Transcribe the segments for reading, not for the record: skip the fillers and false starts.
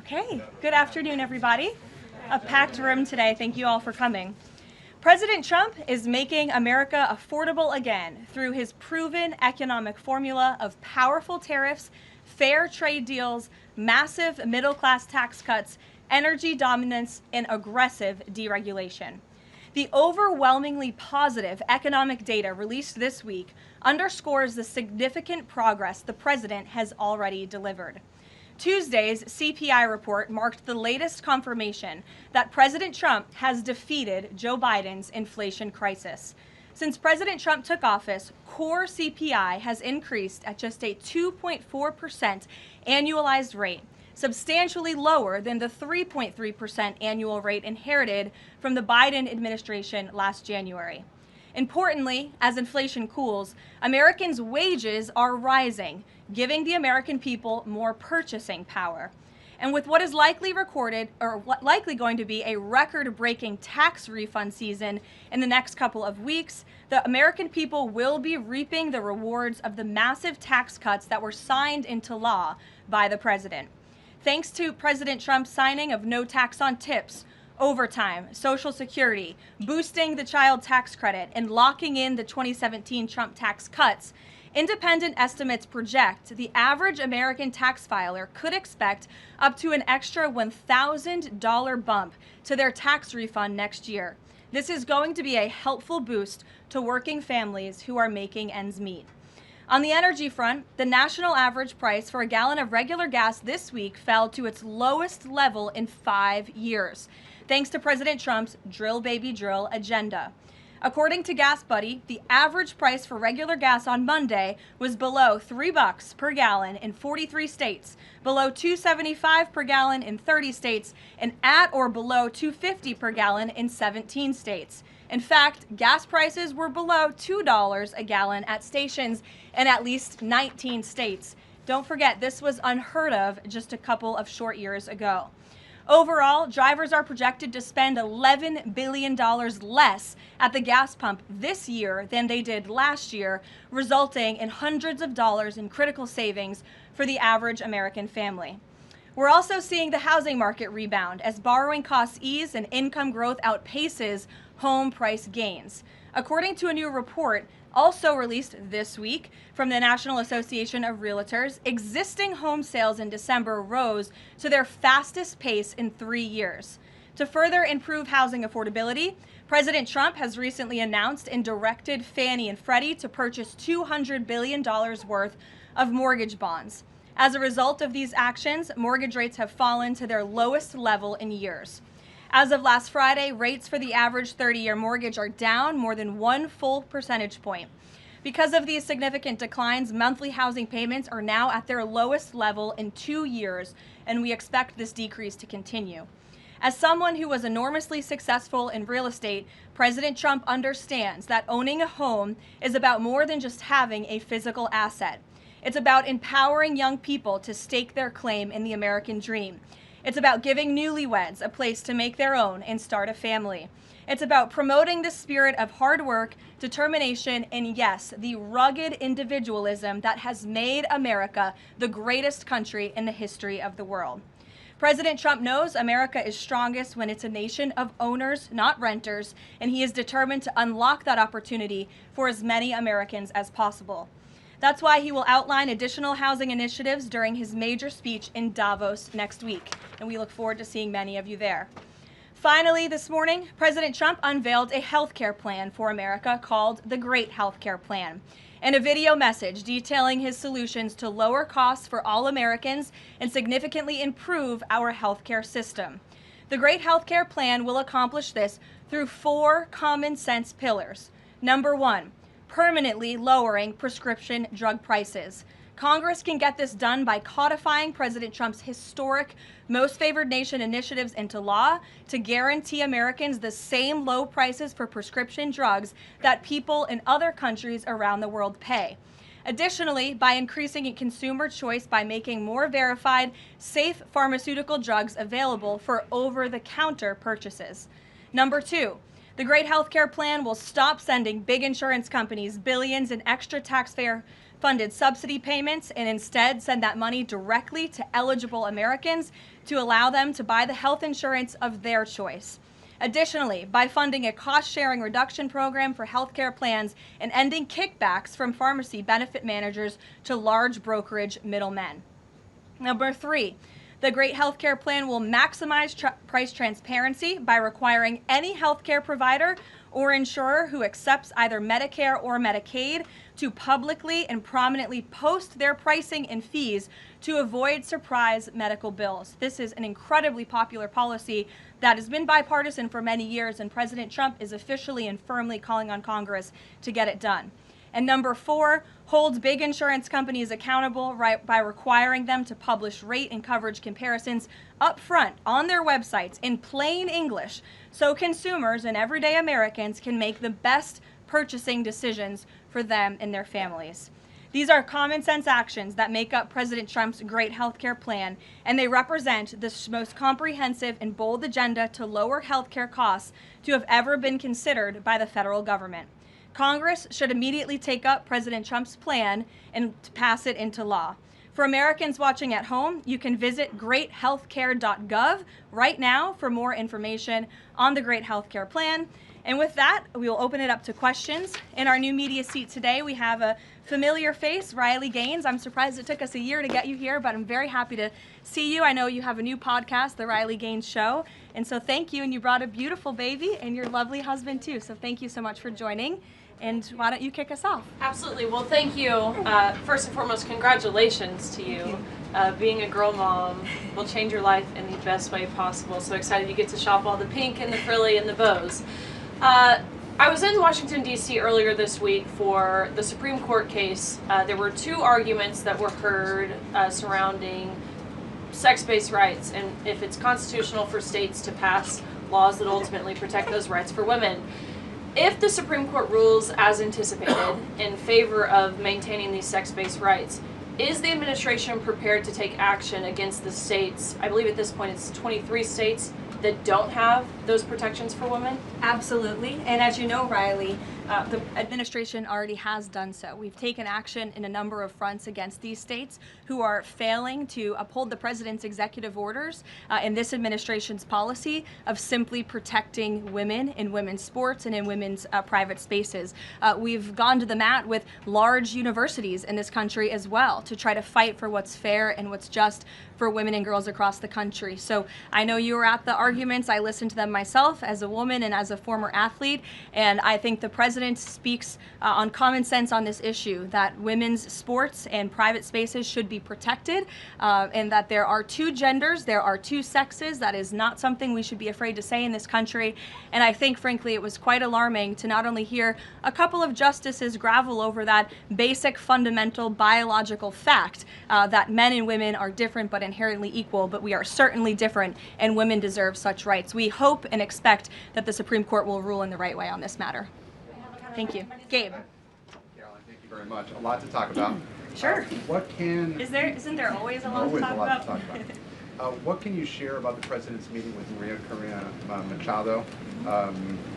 Okay, good afternoon, everybody. A packed room today. Thank you all for coming. President Trump is making America affordable again through his proven economic formula of powerful tariffs, fair trade deals, massive middle-class tax cuts, energy dominance, and aggressive deregulation. The overwhelmingly positive economic data released this week underscores the significant progress the president has already delivered. Tuesday's CPI report marked the latest confirmation that President Trump has defeated Joe Biden's inflation crisis. Since President Trump took office, core CPI has increased at just a 2.4% annualized rate, substantially lower than the 3.3% annual rate inherited from the Biden administration last January. Importantly, as inflation cools, Americans' wages are rising, giving the American people more purchasing power. And with what is likely going to be a record-breaking tax refund season in the next couple of weeks, the American people will be reaping the rewards of the massive tax cuts that were signed into law by the president. Thanks to President Trump's signing of no tax on tips, overtime, Social Security, boosting the child tax credit, and locking in the 2017 Trump tax cuts, independent estimates project the average American tax filer could expect up to an extra $1,000 bump to their tax refund next year. This is going to be a helpful boost to working families who are making ends meet. On the energy front, the national average price for a gallon of regular gas this week fell to its lowest level in 5 years, thanks to President Trump's drill baby drill agenda. According to Gas Buddy, the average price for regular gas on Monday was below $3 per gallon in 43 states, below $2.75 per gallon in 30 states, and at or below $2.50 per gallon in 17 states. In fact, gas prices were below $2 a gallon at stations in at least 19 states. Don't forget, this was unheard of just a couple of short years ago. Overall, drivers are projected to spend $11 billion less at the gas pump this year than they did last year, resulting in hundreds of dollars in critical savings for the average American family. We're also seeing the housing market rebound as borrowing costs ease and income growth outpaces home price gains. According to a new report also released this week from the National Association of Realtors, existing home sales in December rose to their fastest pace in 3 years. To further improve housing affordability, President Trump has recently announced and directed Fannie and Freddie to purchase $200 billion worth of mortgage bonds. As a result of these actions, mortgage rates have fallen to their lowest level in years. As of last Friday, rates for the average 30-year mortgage are down more than 1 full percentage point. Because of these significant declines, monthly housing payments are now at their lowest level in 2 years, and we expect this decrease to continue. As someone who was enormously successful in real estate, President Trump understands that owning a home is about more than just having a physical asset. It's about empowering young people to stake their claim in the American dream. It's about giving newlyweds a place to make their own and start a family. It's about promoting the spirit of hard work, determination, and yes, the rugged individualism that has made America the greatest country in the history of the world. President Trump knows America is strongest when it's a nation of owners, not renters, and he is determined to unlock that opportunity for as many Americans as possible. That's why he will outline additional housing initiatives during his major speech in Davos next week, and we look forward to seeing many of you there. Finally, this morning, President Trump unveiled a healthcare plan for America called the Great Healthcare Plan, and a video message detailing his solutions to lower costs for all Americans and significantly improve our healthcare system. The Great Healthcare Plan will accomplish this through 4 common sense pillars. Number 1, permanently lowering prescription drug prices. Congress can get this done by codifying President Trump's historic Most Favored Nation initiatives into law to guarantee Americans the same low prices for prescription drugs that people in other countries around the world pay. Additionally, by increasing consumer choice by making more verified, safe pharmaceutical drugs available for over-the-counter purchases. Number 2, the Great Healthcare Plan will stop sending big insurance companies billions in extra taxpayer funded subsidy payments and instead send that money directly to eligible Americans to allow them to buy the health insurance of their choice. Additionally, by funding a cost-sharing reduction program for healthcare plans and ending kickbacks from pharmacy benefit managers to large brokerage middlemen. Number 3, the Great Healthcare Plan will maximize price transparency by requiring any healthcare provider or insurer who accepts either Medicare or Medicaid to publicly and prominently post their pricing and fees to avoid surprise medical bills. This is an incredibly popular policy that has been bipartisan for many years, and President Trump is officially and firmly calling on Congress to get it done. And number 4, holds big insurance companies accountable by requiring them to publish rate and coverage comparisons up front on their websites in plain English so consumers and everyday Americans can make the best purchasing decisions for them and their families. These are common sense actions that make up President Trump's great healthcare plan, and they represent the most comprehensive and bold agenda to lower healthcare costs to have ever been considered by the federal government. Congress should immediately take up President Trump's plan and pass it into law. For Americans watching at home, you can visit greathealthcare.gov right now for more information on the Great Healthcare Plan. And with that, we will open it up to questions. In our new media seat today, we have a familiar face, Riley Gaines. I'm surprised it took us a year to get you here, but I'm very happy to see you. I know you have a new podcast, The Riley Gaines Show. And so thank you. And you brought a beautiful baby and your lovely husband too. So thank you so much for joining. And why don't you kick us off? Absolutely. Well, thank you. First and foremost, congratulations to you. Being a girl mom will change your life in the best way possible. So excited you get to shop all the pink and the frilly and the bows. I was in Washington, D.C. earlier this week for the Supreme Court case. There were 2 arguments that were heard surrounding sex-based rights and if it's constitutional for states to pass laws that ultimately protect those rights for women. If the Supreme Court rules as anticipated in favor of maintaining these sex-based rights, is the administration prepared to take action against the states? I believe at this point it's 23 states that don't have those protections for women? Absolutely. And as you know, Riley, the administration already has done so. We've taken action in a number of fronts against these states who are failing to uphold the president's executive orders in this administration's policy of simply protecting women in women's sports and in women's private spaces. We've gone to the mat with large universities in this country as well to try to fight for what's fair and what's just for women and girls across the country. So I know you were at the arguments. I listened to them myself as a woman and as a former athlete, and I think the president speaks on common sense on this issue, that women's sports and private spaces should be protected, and that there are 2 genders, there are 2 sexes. That is not something we should be afraid to say in this country. And I think, frankly, it was quite alarming to not only hear a couple of justices gravel over that basic fundamental biological fact that men and women are different but inherently equal, but we are certainly different, and women deserve such rights. We hope and expect that the Supreme Court will rule in the right way on this matter. Thank you. Gabe. Caroline, thank you very much. A lot to talk about. Sure. Isn't there always a lot to talk about? What can you share about the president's meeting with Maria Corina Machado?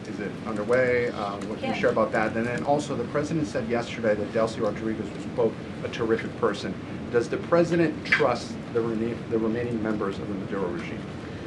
Is it underway? What can you share about that? And then also, the president said yesterday that Delcy Rodriguez was, quote, a terrific person. Does the president trust the remaining members of the Maduro regime?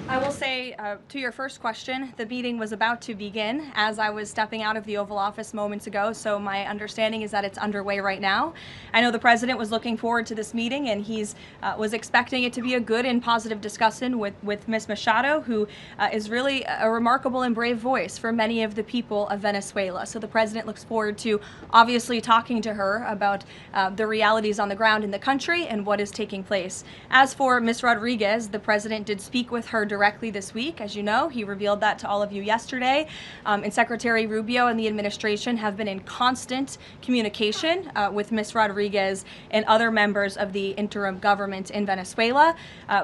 I will say, to your first question, the meeting was about to begin as I was stepping out of the Oval Office moments ago, so my understanding is that it's underway right now. I know the president was looking forward to this meeting, and he's was expecting it to be a good and positive discussion with Ms. Machado, who is really a remarkable and brave voice for many of the people of Venezuela. So the president looks forward to obviously talking to her about the realities on the ground in the country and what is taking place. As for Ms. Rodriguez, the president did speak with her directly this week. As you know, he revealed that to all of you yesterday. And Secretary Rubio and the administration have been in constant communication with Ms. Rodriguez and other members of the interim government in Venezuela.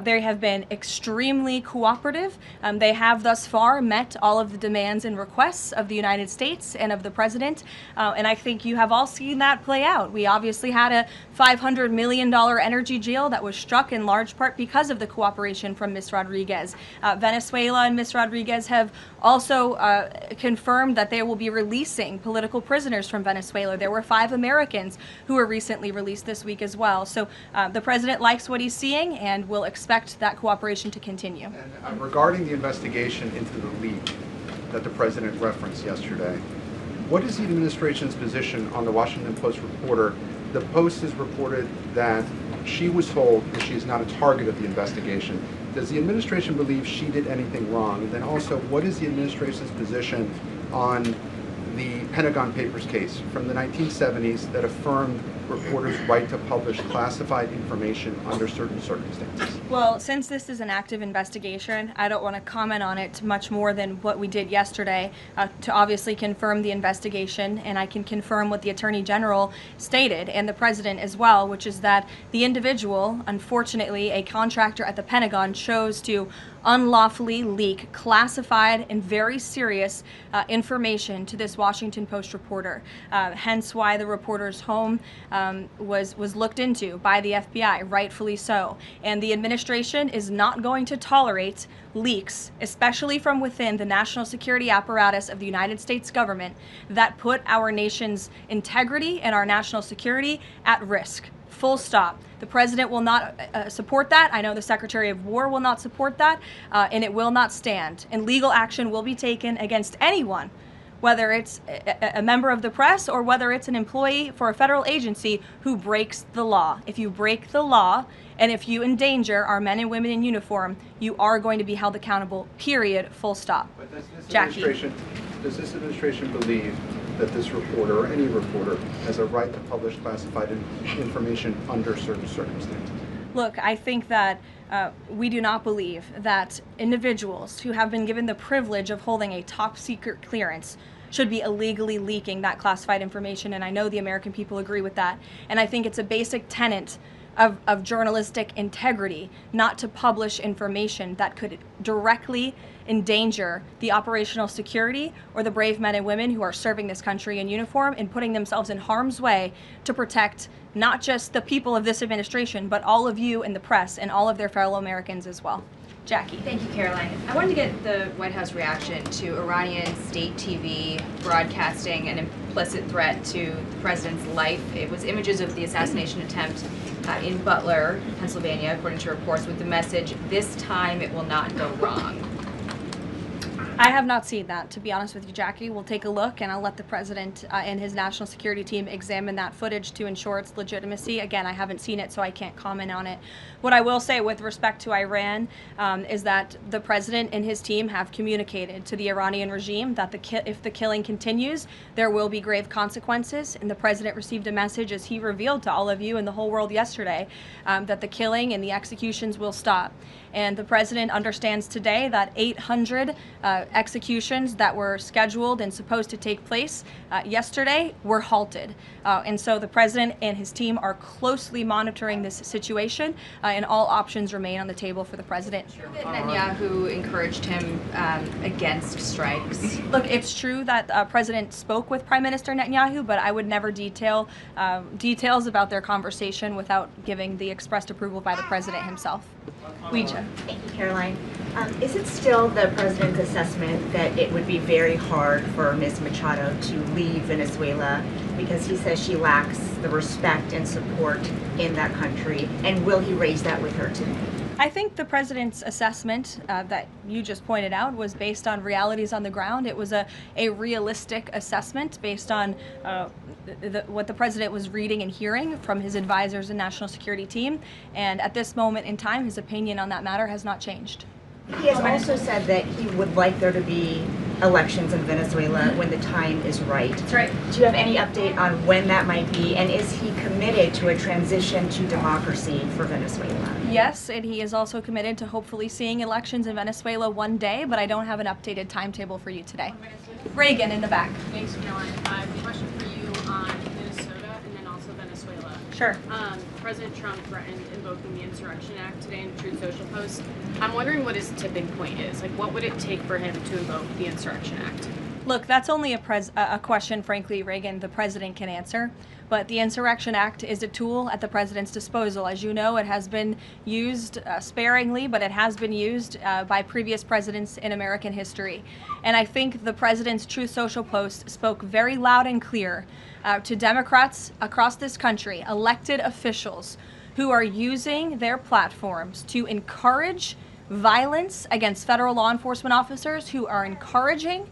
They have been extremely cooperative. They have thus far met all of the demands and requests of the United States and of the president. And I think you have all seen that play out. We obviously had a $500 million energy deal that was struck in large part because of the cooperation from Ms. Rodriguez. Venezuela and Ms. Rodriguez have also confirmed that they will be releasing political prisoners from Venezuela. There were 5 Americans who were recently released this week as well. So the president likes what he's seeing and will expect that cooperation to continue. And regarding the investigation into the leak that the president referenced yesterday, what is the administration's position on the Washington Post reporter? The Post has reported that she was told that she is not a target of the investigation. Does the administration believe she did anything wrong? And then also, what is the administration's position on the Pentagon Papers case from the 1970s that affirmed reporters' right to publish classified information under certain circumstances? Well, since this is an active investigation, I don't want to comment on it much more than what we did yesterday to obviously confirm the investigation, and I can confirm what the Attorney General stated and the President as well, which is that the individual, unfortunately a contractor at the Pentagon, chose to unlawfully leak classified and very serious information to this Washington Post reporter. Hence why the reporter's home was looked into by the FBI, rightfully so. And the administration is not going to tolerate leaks, especially from within the national security apparatus of the United States government, that put our nation's integrity and our national security at risk. Full stop. The president will not support that. I know the Secretary of War will not support that, and it will not stand. And legal action will be taken against anyone, whether it's a member of the press or whether it's an employee for a federal agency who breaks the law. If you break the law and if you endanger our men and women in uniform, you are going to be held accountable, period, full stop. But Jackie. Does this administration believe that this reporter or any reporter has a right to publish classified information under certain circumstances? Look, I think that we do not believe that individuals who have been given the privilege of holding a top secret clearance should be illegally leaking that classified information, and I know the American people agree with that. And I think it's a basic tenet of journalistic integrity not to publish information that could directly endanger the operational security or the brave men and women who are serving this country in uniform and putting themselves in harm's way to protect not just the people of this administration, but all of you in the press and all of their fellow Americans as well. Jackie. Thank you, Karoline. I wanted to get the White House reaction to Iranian state TV broadcasting an implicit threat to the president's life. It was images of the assassination attempt in Butler, Pennsylvania, according to reports, with the message, "This time it will not go wrong." I have not seen that, to be honest with you, Jackie. We'll take a look, and I'll let the president and his national security team examine that footage to ensure its legitimacy. Again, I haven't seen it, so I can't comment on it. What I will say with respect to Iran is that the president and his team have communicated to the Iranian regime that if the killing continues, there will be grave consequences. And the president received a message, as he revealed to all of you and the whole world yesterday, that the killing and the executions will stop. And the president understands today that 800 executions that were scheduled and supposed to take place yesterday were halted. And so the president and his team are closely monitoring this situation, and all options remain on the table for the president. Netanyahu encouraged him against strikes. Look, it's true that President spoke with Prime Minister Netanyahu, but I would never details about their conversation without giving the expressed approval by the president himself. Ouija. Thank you, Caroline. Is it still the president's assessment that it would be very hard for Ms. Machado to leave Venezuela because he says she lacks the respect and support in that country? And will he raise that with her today? I think the president's assessment that you just pointed out was based on realities on the ground. It was a realistic assessment based on what the president was reading and hearing from his advisors and national security team. And at this moment in time, his opinion on that matter has not changed. He has also said that he would like there to be elections in Venezuela when the time is right. That's right. Do you have any update on when that might be? And is he committed to a transition to democracy for Venezuela? Yes, and he is also committed to hopefully seeing elections in Venezuela one day, but I don't have an updated timetable for you today. Reagan in the back. Thanks, Caroline. I have a question for you on Minnesota and then also Venezuela. Sure. President Trump threatened invoking the Insurrection Act today in a Truth Social post. I'm wondering what his tipping point is. Like, what would it take for him to invoke the Insurrection Act? Look, that's only a question, frankly, Reagan, the president can answer. But the Insurrection Act is a tool at the president's disposal. As you know, it has been used sparingly, but it has been used by previous presidents in American history. And I think the president's Truth Social post spoke very loud and clear to Democrats across this country, elected officials who are using their platforms to encourage violence against federal law enforcement officers, who are encouraging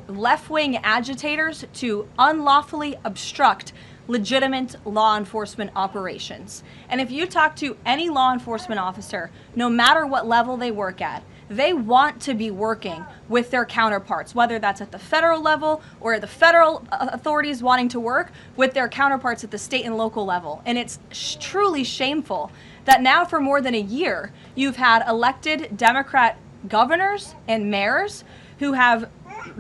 left-wing agitators to unlawfully obstruct legitimate law enforcement operations. And if you talk to any law enforcement officer, no matter what level they work at, they want to be working with their counterparts, whether that's at the federal level or the federal authorities wanting to work with their counterparts at the state and local level. And it's truly shameful that now for more than a year, you've had elected Democrat governors and mayors who have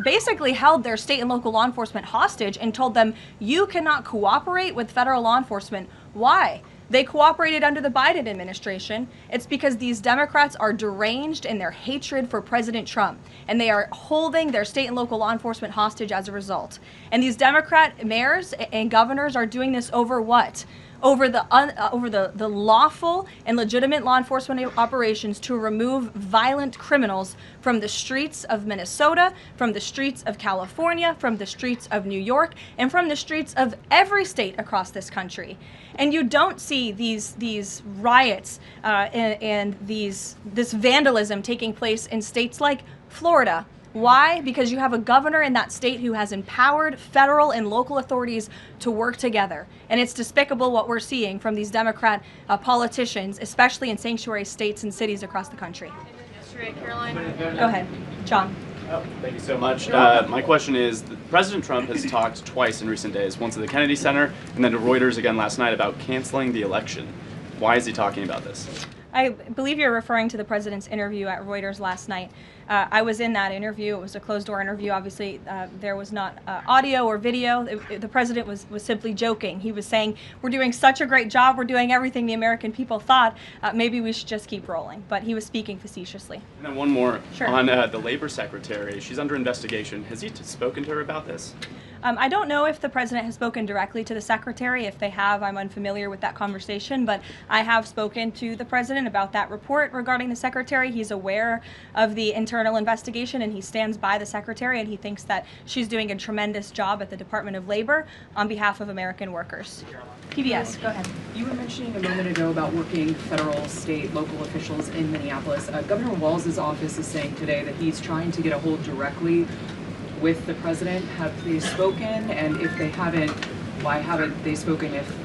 basically held their state and local law enforcement hostage and told them, you cannot cooperate with federal law enforcement. Why? They cooperated under the Biden administration. It's because these Democrats are deranged in their hatred for President Trump, and they are holding their state and local law enforcement hostage as a result. And these Democrat mayors and governors are doing this over what? Over the lawful and legitimate law enforcement operations to remove violent criminals from the streets of Minnesota, from the streets of California, from the streets of New York, and from the streets of every state across this country. And you don't see these riots and this vandalism taking place in states like Florida. Why? Because you have a governor in that state who has empowered federal and local authorities to work together. And it's despicable what we're seeing from these Democrat politicians, especially in sanctuary states and cities across the country. Yesterday, Karoline. Go ahead, John. Oh, thank you so much. My question is, President Trump has talked twice in recent days, once at the Kennedy Center and then to Reuters again last night about canceling the election. Why is he talking about this? I believe you're referring to the president's interview at Reuters last night. I was in that interview. It was a closed-door interview. Obviously, there was not audio or video. The president was simply joking. He was saying, we're doing such a great job. We're doing everything the American people thought. Maybe we should just keep rolling. But he was speaking facetiously. And then one more. Sure. On the labor secretary. She's under investigation. Has he spoken to her about this? I don't know if the president has spoken directly to the secretary. If they have, I'm unfamiliar with that conversation, but I have spoken to the president about that report regarding the secretary. He's aware of the internal investigation, and he stands by the secretary, and he thinks that she's doing a tremendous job at the Department of Labor on behalf of American workers. PBS, go ahead. You were mentioning a moment ago about working federal, state, local officials in Minneapolis. Governor Walz's office is saying today that he's trying to get a hold directly with the president. Have they spoken? And if they haven't, why haven't they spoken if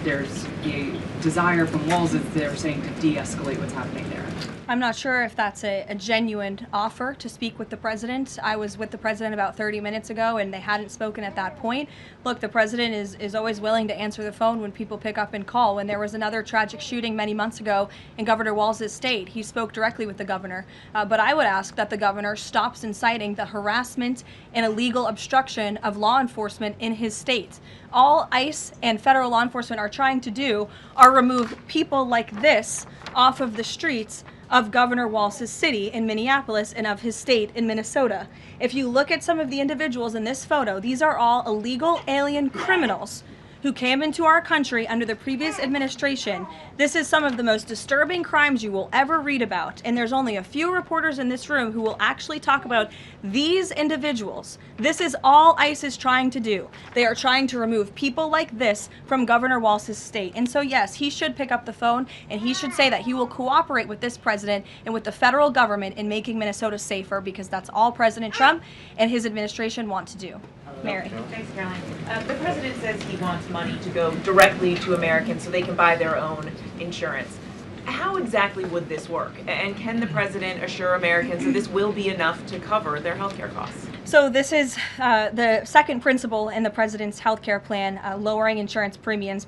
there's a desire from Walz, as they're saying, to de-escalate what's happening there? I'm not sure if that's a genuine offer to speak with the president. I was with the president about 30 minutes ago, and they hadn't spoken at that point. Look, the president is always willing to answer the phone when people pick up and call. When there was another tragic shooting many months ago in Governor Walz's state, he spoke directly with the governor. But I would ask that the governor stops inciting the harassment and illegal obstruction of law enforcement in his state. All ICE and federal law enforcement are trying to do are remove people like this off of the streets of Governor Walz's city in Minneapolis and of his state in Minnesota. If you look at some of the individuals in this photo, these are all illegal alien criminals who came into our country under the previous administration. This is some of the most disturbing crimes you will ever read about, and there's only a few reporters in this room who will actually talk about these individuals. This is all ICE is trying to do. They are trying to remove people like this from Governor Walz's state. And so yes, he should pick up the phone, and he should say that he will cooperate with this president and with the federal government in making Minnesota safer, because that's all President Trump and his administration want to do. Mary. Thanks, Caroline. The president says he wants money to go directly to Americans so they can buy their own insurance. How exactly would this work? And can the president assure Americans that this will be enough to cover their health care costs? So this is the second principle in the president's health care plan, lowering insurance premiums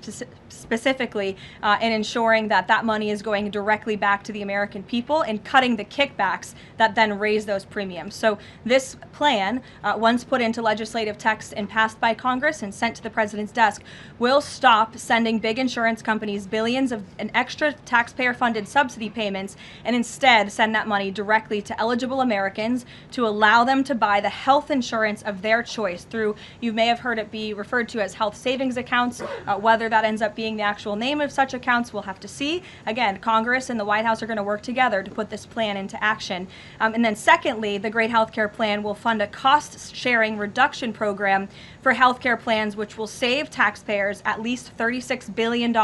specifically and ensuring that that money is going directly back to the American people and cutting the kickbacks that then raise those premiums. So this plan, once put into legislative text and passed by Congress and sent to the president's desk, will stop sending big insurance companies billions of an extra taxpayer-funded subsidy payments and instead send that money directly to eligible Americans to allow them to buy the health insurance of their choice through, you may have heard it be referred to as health savings accounts. Whether that ends up being the actual name of such accounts, we'll have to see. Again, Congress and the White House are going to work together to put this plan into action. And then secondly, the Great Healthcare Plan will fund a cost-sharing reduction program for healthcare plans, which will save taxpayers at least $36 billion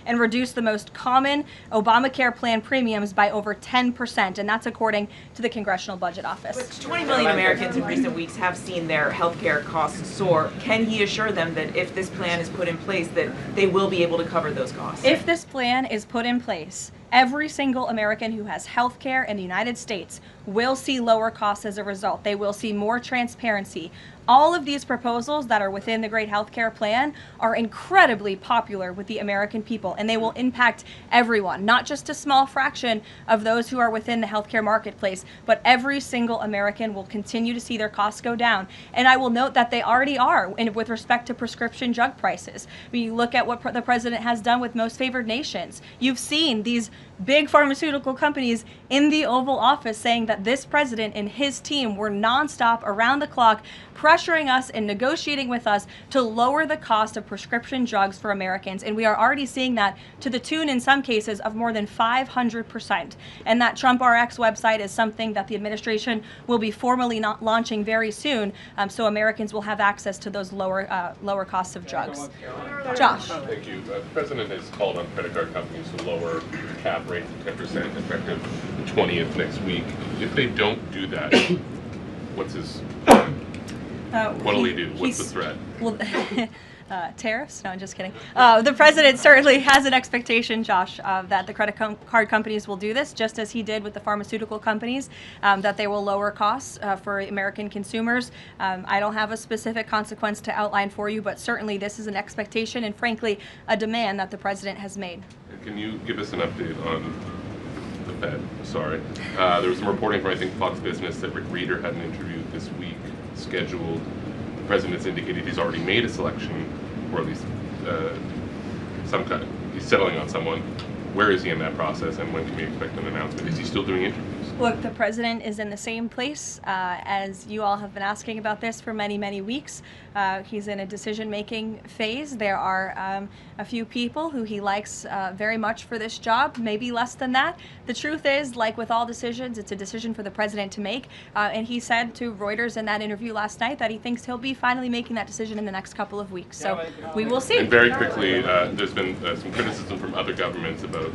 and reduce the most common Obamacare plan premiums by over 10%, and that's according to the Congressional Budget Office. 20 million Americans in recent weeks have seen their healthcare costs soar. Can he assure them that if this plan is put in place, that they will be able to cover those costs? If this plan is put in place, every single American who has health care in the United States will see lower costs as a result. They will see more transparency. All of these proposals that are within the Great Healthcare Plan are incredibly popular with the American people, and they will impact everyone, not just a small fraction of those who are within the healthcare marketplace, but every single American will continue to see their costs go down. And I will note that they already are with respect to prescription drug prices. When you look at what the president has done with most favored nations, you've seen these big pharmaceutical companies in the Oval Office saying that this president and his team were nonstop, around the clock, pressuring us and negotiating with us to lower the cost of prescription drugs for Americans. And we are already seeing that to the tune, in some cases, of more than 500%. And that Trump RX website is something that the administration will be formally launching very soon, so Americans will have access to those lower costs of drugs. Josh. Thank you. The president has called on credit card companies to lower the cap rate to 10% effective the 20th next week. If they don't do that, what's his... what'll he do? What's the threat? Well, tariffs? No, I'm just kidding. The president certainly has an expectation, Josh, that the credit card companies will do this, just as he did with the pharmaceutical companies, that they will lower costs for American consumers. I don't have a specific consequence to outline for you, but certainly this is an expectation and, frankly, a demand that the president has made. And can you give us an update on the Fed? Sorry. There was some reporting from, I think, Fox Business that Rick Reeder had an interview this week scheduled. The president's indicated he's already made a selection, or at least he's settling on someone. Where is he in that process, and when can we expect an announcement? Is he still doing interviews? Look, the president is in the same place as you all have been asking about this for many, many weeks. He's in a decision-making phase. There are a few people who he likes very much for this job, maybe less than that. The truth is, like with all decisions, it's a decision for the president to make. And he said to Reuters in that interview last night that he thinks he'll be finally making that decision in the next couple of weeks. So we will see. And very quickly, there's been some criticism from other governments about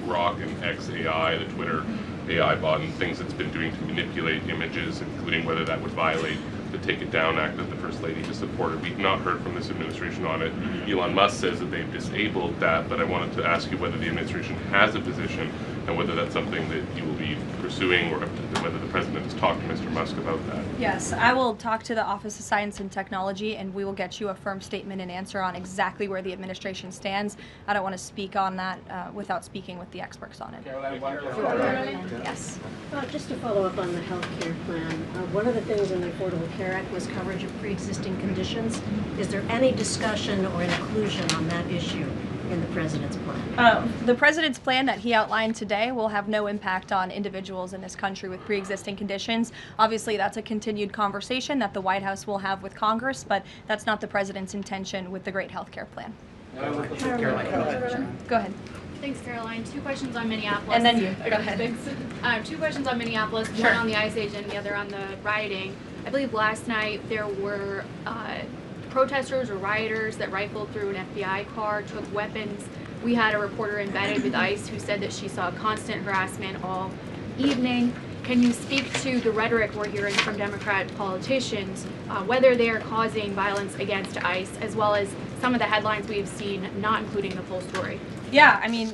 Grok and XAI, the Twitter AI bot, and things it's been doing to manipulate images, including whether that would violate the Take It Down Act that the First Lady has supported. We've not heard from this administration on it. Elon Musk says that they've disabled that, but I wanted to ask you whether the administration has a position and whether that's something that you will be pursuing, or whether the president has talked to Mr. Musk about that. Yes, I will talk to the Office of Science and Technology, and we will get you a firm statement and answer on exactly where the administration stands. I don't want to speak on that without speaking with the experts on it. Karoline? Yes. Just to follow up on the health care plan, one of the things in the Affordable Care Act was coverage of pre-existing conditions. Is there any discussion or inclusion on that issue in the president's plan? The president's plan that he outlined today will have no impact on individuals in this country with pre-existing conditions. Obviously, that's a continued conversation that the White House will have with Congress, but that's not the president's intention with the Great Health Care Plan. Karoline. Go ahead. Thanks, Caroline. 2 questions on Minneapolis. And then you. Go ahead. Thanks. 2 questions on Minneapolis, one on the ICE agent, the other on the rioting. I believe last night there were protesters or rioters that rifled through an FBI car, took weapons. We had a reporter embedded with ICE who said that she saw constant harassment all evening. Can you speak to the rhetoric we're hearing from Democrat politicians, whether they are causing violence against ICE, as well as some of the headlines we've seen not including the full story? Yeah, I mean,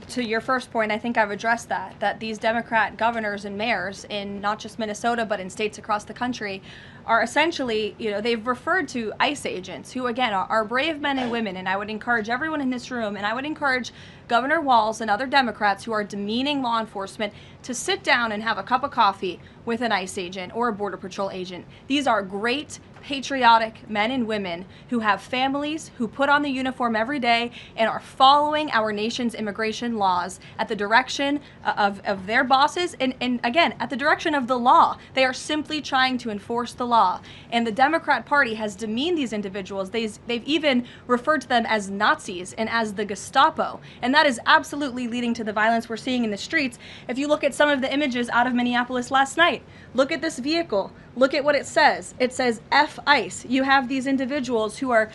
to your first point, I think I've addressed that these Democrat governors and mayors in not just Minnesota, but in states across the country are essentially, they've referred to ICE agents who, again, are brave men and women. And I would encourage everyone in this room, and I would encourage Governor Walz and other Democrats who are demeaning law enforcement to sit down and have a cup of coffee with an ICE agent or a Border Patrol agent. These are great patriotic men and women who have families, who put on the uniform every day and are following our nation's immigration laws at the direction of their bosses and again, at the direction of the law. They are simply trying to enforce the law. And the Democrat Party has demeaned these individuals. They've even referred to them as Nazis and as the Gestapo. And that is absolutely leading to the violence we're seeing in the streets. If you look at some of the images out of Minneapolis last night, look at this vehicle. Look at what it says. It says F ICE. You have these individuals who are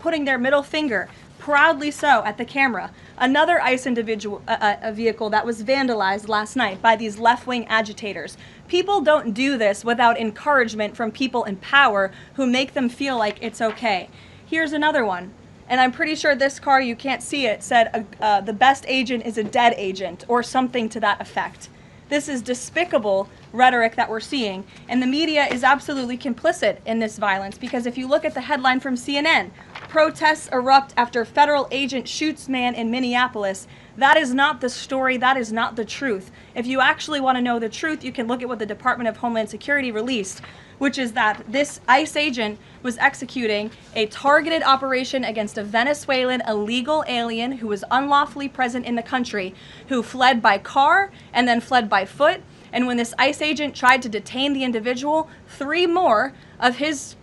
putting their middle finger, proudly so, at the camera. Another ICE a vehicle that was vandalized last night by these left-wing agitators. People don't do this without encouragement from people in power who make them feel like it's okay. Here's another one. And I'm pretty sure this car, you can't see it, said the best agent is a dead agent or something to that effect. This is despicable rhetoric that we're seeing, and the media is absolutely complicit in this violence, because if you look at the headline from CNN, protests erupt after federal agent shoots man in Minneapolis, that is not the story, that is not the truth. If you actually want to know the truth, you can look at what the Department of Homeland Security released, which is that this ICE agent was executing a targeted operation against a Venezuelan illegal alien who was unlawfully present in the country, who fled by car and then fled by foot. And when this ICE agent tried to detain the individual, 3 more of his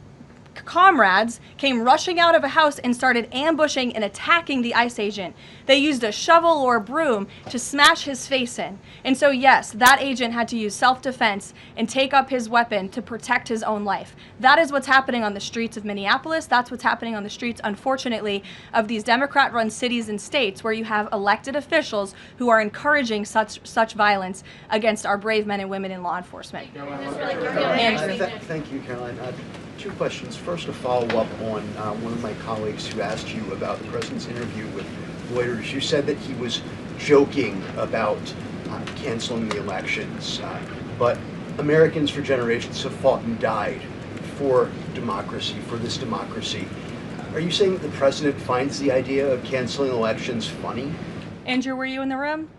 comrades came rushing out of a house and started ambushing and attacking the ICE agent. They used a shovel or a broom to smash his face in. And so yes, that agent had to use self-defense and take up his weapon to protect his own life. That is what's happening on the streets of Minneapolis. That's what's happening on the streets, unfortunately, of these Democrat-run cities and states where you have elected officials who are encouraging such violence against our brave men and women in law enforcement. Thank you, Caroline. 2 questions. First, a follow-up on one of my colleagues who asked you about the president's interview with Reuters. You said that he was joking about canceling the elections, but Americans for generations have fought and died for democracy, for this democracy. Are you saying that the president finds the idea of canceling elections funny? Andrew, were you in the room?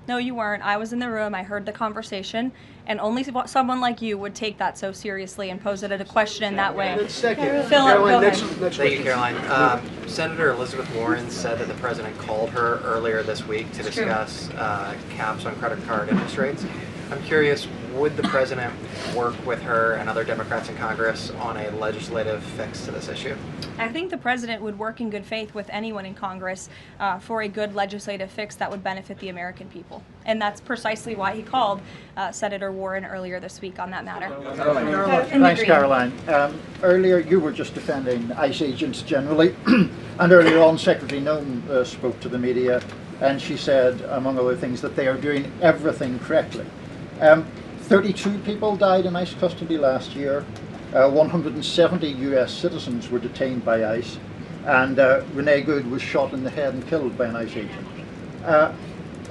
No, you weren't. I was in the room. I heard the conversation, and only someone like you would take that so seriously and pose it as a question in that way. Second, Philip, go ahead. Thank you, Caroline. Senator Elizabeth Warren said that the president called her earlier this week to discuss caps on credit card interest rates. I'm curious, would the president work with her and other Democrats in Congress on a legislative fix to this issue? I think the president would work in good faith with anyone in Congress for a good legislative fix that would benefit the American people. And that's precisely why he called Senator Warren earlier this week on that matter. Thanks, Caroline. Earlier you were just defending ICE agents generally, and earlier on Secretary Noem spoke to the media, and she said, among other things, that they are doing everything correctly. 32 people died in ICE custody last year. 170 US citizens were detained by ICE, and Renee Good was shot in the head and killed by an ICE agent.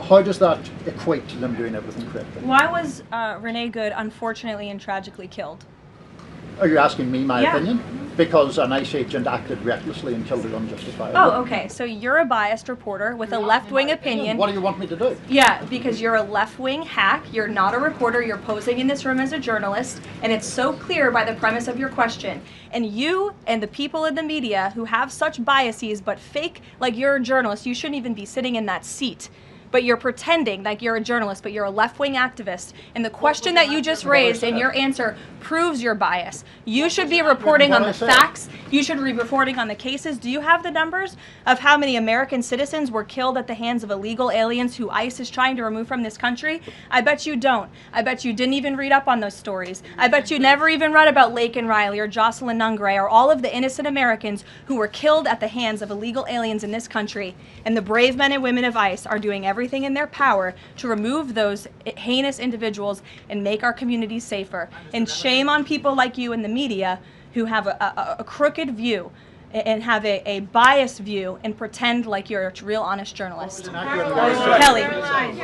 How does that equate to them doing everything correctly? Why was Renee Good unfortunately and tragically killed? Are you asking me my opinion? Because an ICE agent acted recklessly and killed her unjustifiably. Oh, okay. So you're a biased reporter with a left-wing opinion. What do you want me to do? Yeah, because you're a left-wing hack. You're not a reporter. You're posing in this room as a journalist, and it's so clear by the premise of your question. And you and the people in the media who have such biases but fake like you're a journalist, you shouldn't even be sitting in that seat. But you're pretending like you're a journalist, but you're a left-wing activist. And the question that you just raised and your answer proves your bias. You should be reporting on the facts. You should be reporting on the cases. Do you have the numbers of how many American citizens were killed at the hands of illegal aliens who ICE is trying to remove from this country? I bet you don't. I bet you didn't even read up on those stories. I bet you never even read about Laken Riley or Jocelyn Nungray or all of the innocent Americans who were killed at the hands of illegal aliens in this country. And the brave men and women of ICE are doing everything in their power to remove those heinous individuals and make our communities safer. And shame on people like you in the media who have a crooked view and have a biased view and pretend like you're a real honest journalist. Kelly. Caroline,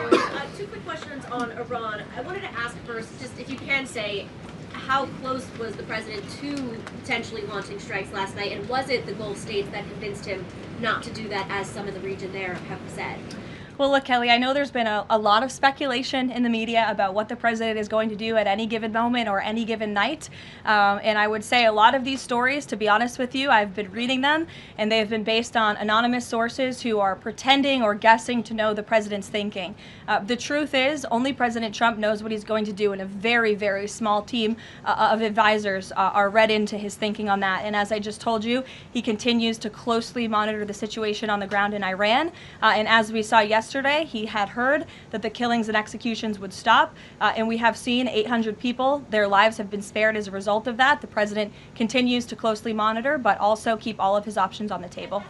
2 quick questions on Iran. I wanted to ask first, just if you can say, how close was the president to potentially launching strikes last night, and was it the Gulf states that convinced him not to do that, as some of the region there have said? Well, look, Kelly, I know there's been a lot of speculation in the media about what the president is going to do at any given moment or any given night. And I would say a lot of these stories, to be honest with you, I've been reading them, and they've been based on anonymous sources who are pretending or guessing to know the president's thinking. The truth is, only President Trump knows what he's going to do, and a very, very small team of advisors are read into his thinking on that. And as I just told you, he continues to closely monitor the situation on the ground in Iran. And as we saw yesterday, he had heard that the killings and executions would stop. And we have seen 800 people, their lives have been spared as a result of that. The president continues to closely monitor, but also keep all of his options on the table.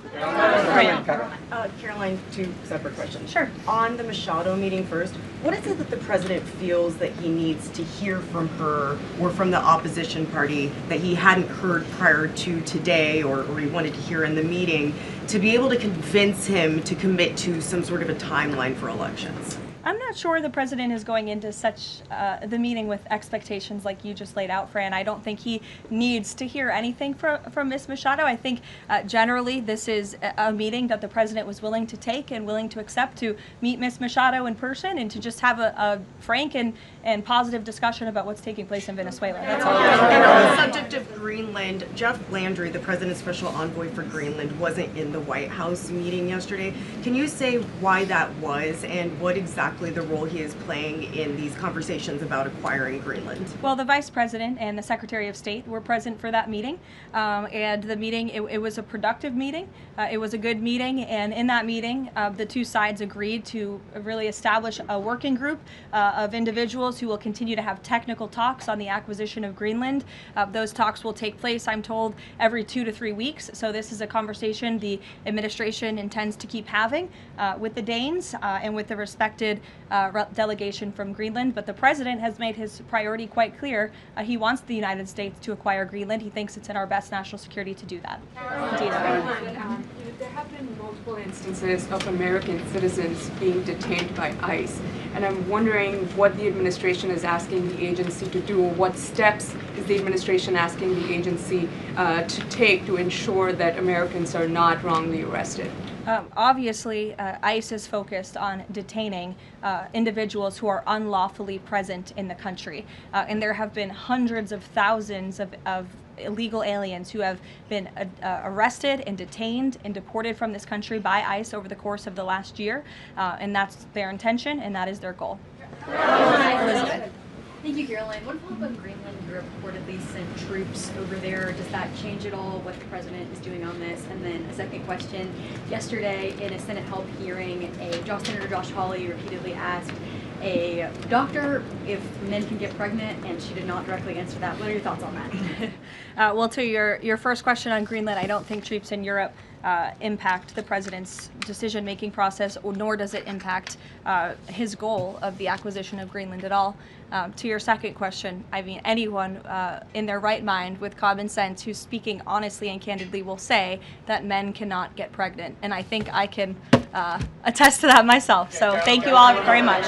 Karoline, two separate questions. Sure. On the Machado meeting first, what is it that the president feels that he needs to hear from her or from the opposition party that he hadn't heard prior to today, or he wanted to hear in the meeting, to be able to convince him to commit to some sort of a timeline for elections? I'm not sure the president is going into such the meeting with expectations like you just laid out, Fran. I don't think he needs to hear anything from Ms. Machado. I think generally this is a meeting that the president was willing to take and willing to accept to meet Ms. Machado in person and to just have a frank and positive discussion about what's taking place in Venezuela. That's all. And on the subject of Greenland, Jeff Landry, the president's special envoy for Greenland, wasn't in the White House meeting yesterday. Can you say why that was and what exactly the role he is playing in these conversations about acquiring Greenland? Well, the Vice President and the Secretary of State were present for that meeting, and the meeting, it was a productive meeting. It was a good meeting, and in that meeting, the two sides agreed to really establish a working group of individuals who will continue to have technical talks on the acquisition of Greenland. Those talks will take place, I'm told, every 2 to 3 weeks, so this is a conversation the administration intends to keep having with the Danes and with the respected delegation from Greenland. But the president has made his priority quite clear. He wants the United States to acquire Greenland. He thinks it's in our best national security to do that. There have been multiple instances of American citizens being detained by ICE, and I'm wondering what the administration is asking the agency to do, or what steps is the administration asking the agency to take to ensure that Americans are not wrongly arrested? Obviously, ICE is focused on detaining individuals who are unlawfully present in the country. And there have been hundreds of thousands of illegal aliens who have been arrested and detained and deported from this country by ICE over the course of the last year. And that's their intention, and that is their goal. Elizabeth. Thank you, Caroline. One follow-up on Greenland. Europe reportedly sent troops over there. Does that change at all what the president is doing on this? And then a second question. Yesterday, in a Senate help hearing, Senator Josh Hawley repeatedly asked a doctor if men can get pregnant, and she did not directly answer that. What are your thoughts on that? Well, to your first question on Greenland, I don't think troops in Europe impact the president's decision-making process, nor does it impact his goal of the acquisition of Greenland at all. To your second question, I mean, anyone in their right mind with common sense who's speaking honestly and candidly will say that men cannot get pregnant. And I think I can attest to that myself. So thank you all very much.